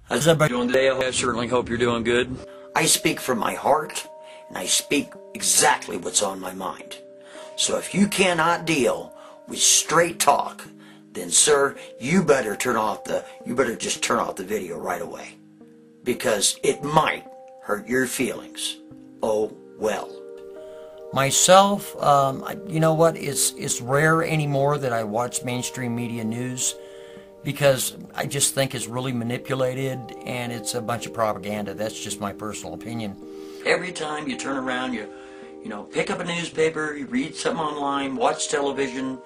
How's everybody doing today? I certainly hope you're doing good. I speak from my heart, and I speak exactly what's on my mind. So if you cannot deal with straight talk, then sir, you better just turn off the video right away. Because it might hurt your feelings. Oh well. Myself, you know what, it's rare anymore that I watch mainstream media news, because I just think it's really manipulated and it's a bunch of propaganda. That's just my personal opinion. Every time you turn around, you pick up a newspaper, you read something online, watch television,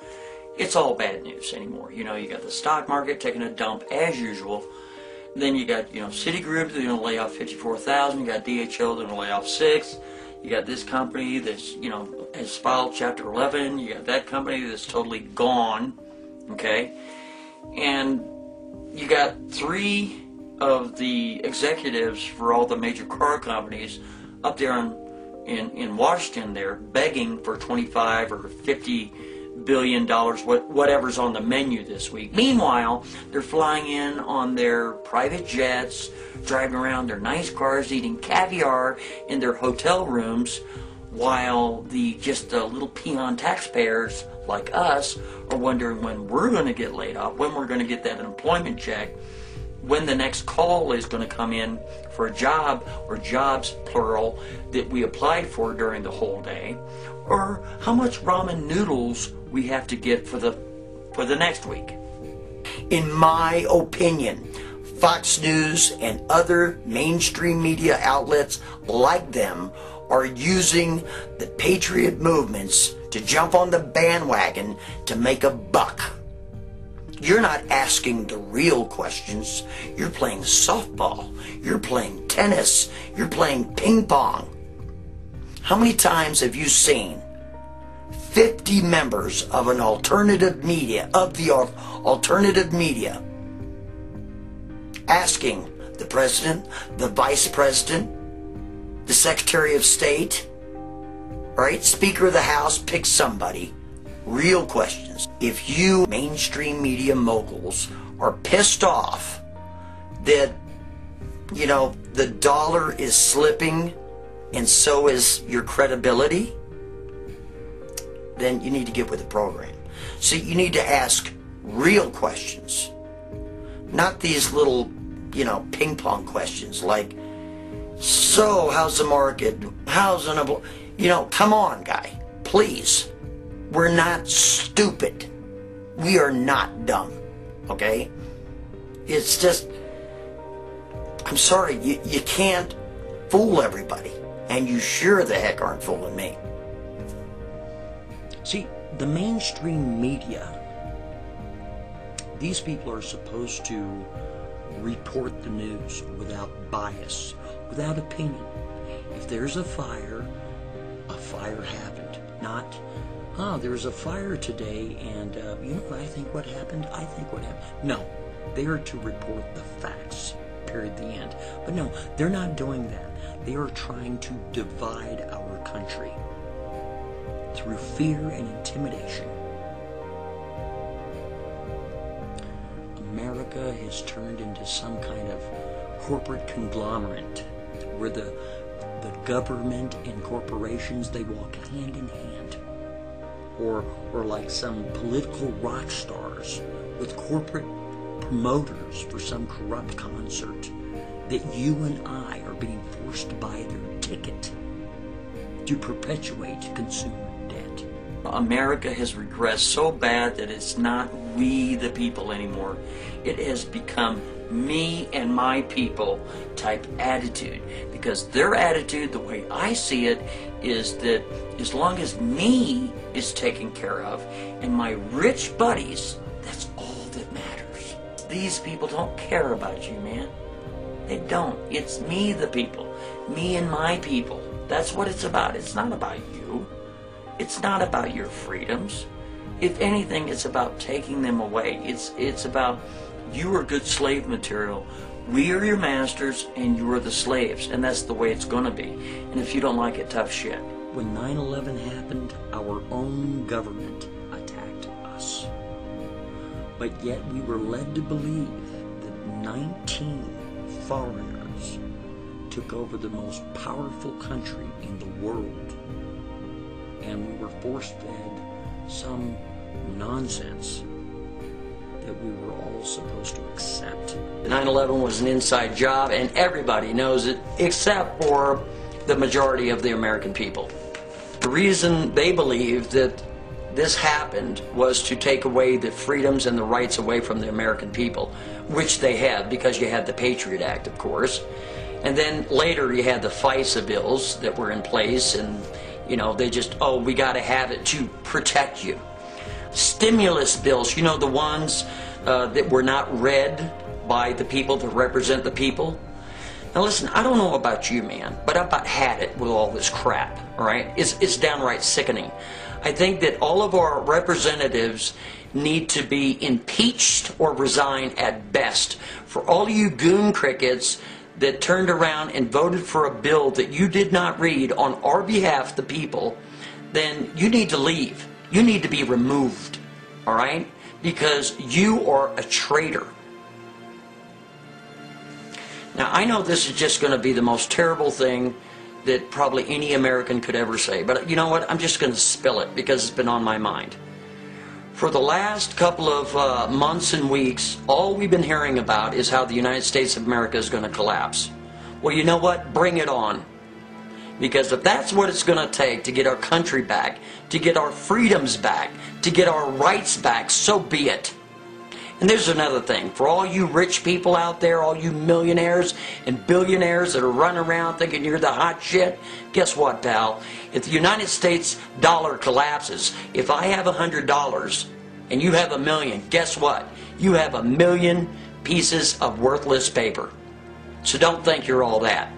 it's all bad news anymore. You got the stock market taking a dump as usual. Then you got, Citigroup, they're going to lay off 54,000. You got DHL, they're going to lay off 6. You got this company that's, has filed Chapter 11. You got that company that's totally gone, okay? And you got 3 of the executives for all the major car companies up there in Washington there begging for 25 or 50 billion dollars, whatever's on the menu this week. Meanwhile, they're flying in on their private jets, driving around their nice cars, eating caviar in their hotel rooms, while the little peon taxpayers like us are wondering when we're going to get laid off, when we're going to get that unemployment check, when the next call is going to come in for a job, or jobs plural, that we applied for during the whole day, or how much ramen noodles we have to get for the next week. In my opinion, Fox News and other mainstream media outlets like them are using the patriot movements to jump on the bandwagon to make a buck. You're not asking the real questions. You're playing softball. You're playing tennis. You're playing ping pong. How many times have you seen 50 members of an alternative media, asking the president, the vice president, the secretary of state, right, speaker of the house, pick somebody, real questions. If you mainstream media moguls are pissed off that, the dollar is slipping and so is your credibility, then you need to get with the program. See, you need to ask real questions, not these little, ping pong questions like, so how's the market? How's come on, guy, please. We're not stupid. We are not dumb, okay? It's just, I'm sorry, you can't fool everybody, and you sure the heck aren't fooling me. See, the mainstream media, these people are supposed to report the news without bias, without opinion. If there's a fire happened. Not, there was a fire today and, I think what happened? I think what happened. No, they are to report the facts, period, the end. But no, they're not doing that. They are trying to divide our country through fear and intimidation. America has turned into some kind of corporate conglomerate where the government and corporations, they walk hand in hand. Or like some political rock stars with corporate promoters for some corrupt concert, that you and I are being forced to buy their ticket to perpetuate consumer debt. America has regressed so bad that it's not we the people anymore. It has become me and my people type attitude, because their attitude, the way I see it, is that as long as me is taken care of and my rich buddies, that's all that matters. These people don't care about you, man. They don't. It's me the people. Me and my people. That's what it's about. It's not about you. It's not about your freedoms. If anything, it's about taking them away. It's about, you are good slave material. We are your masters and you are the slaves. And that's the way it's going to be. And if you don't like it, tough shit. When 9/11 happened, our own government attacked us. But yet we were led to believe that 19 foreigners took over the most powerful country in the world, and we were force-fed some nonsense that we were all supposed to accept. 9/11 was an inside job, and everybody knows it except for the majority of the American people. The reason they believe that this happened was to take away the freedoms and the rights away from the American people, which they had, because you had the Patriot Act, of course. And then later you had the FISA bills that were in place, and you know, they just, oh, we got to have it to protect you. Stimulus bills, you know, the ones that were not read by the people that represent the people. Now listen, I don't know about you, man, but I've about had it with all this crap, all right? It's downright sickening. I think that all of our representatives need to be impeached or resign at best. For all you goon crickets that turned around and voted for a bill that you did not read on our behalf, the people, then you need to leave. You need to be removed, all right? Because you are a traitor. Now, I know this is just going to be the most terrible thing that probably any American could ever say, but you know what? I'm just going to spill it because it's been on my mind. For the last couple of months and weeks, all we've been hearing about is how the United States of America is going to collapse. Well, you know what? Bring it on. Because if that's what it's going to take to get our country back, to get our freedoms back, to get our rights back, so be it. And there's another thing. For all you rich people out there, all you millionaires and billionaires that are running around thinking you're the hot shit, guess what, pal? If the United States dollar collapses, if I have $100 and you have $1 million, guess what? You have $1 million pieces of worthless paper. So don't think you're all that.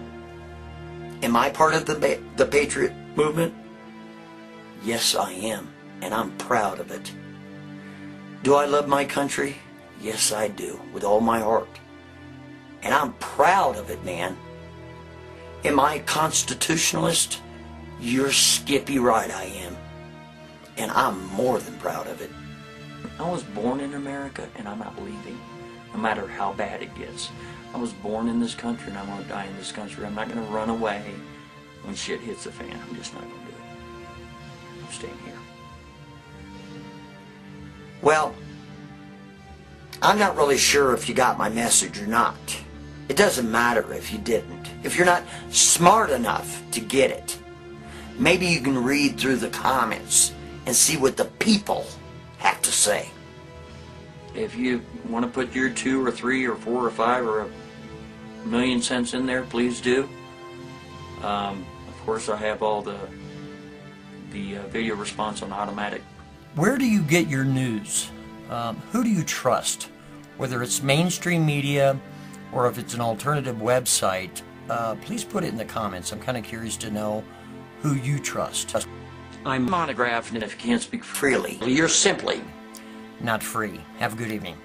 Am I part of the Patriot movement? Yes, I am, and I'm proud of it. Do I love my country? Yes, I do, with all my heart. And I'm proud of it, man. Am I a constitutionalist? You're skippy right, I am. And I'm more than proud of it. I was born in America, and I'm not leaving, no matter how bad it gets. I was born in this country, and I'm going to die in this country. I'm not going to run away when shit hits the fan. I'm just not going to do it. I'm staying here. Well, I'm not really sure if you got my message or not. It doesn't matter if you didn't. If you're not smart enough to get it, maybe you can read through the comments and see what the people have to say. If you want to put your 2 or 3 or 4 or 5 or $1 million cents in there, please do. Of course, I have all the video response on automatic. Where do you get your news? Who do you trust? Whether it's mainstream media or if it's an alternative website, please put it in the comments. I'm kind of curious to know who you trust. I'm Montagraph, and if you can't speak freely, you're simply not free. Have a good evening.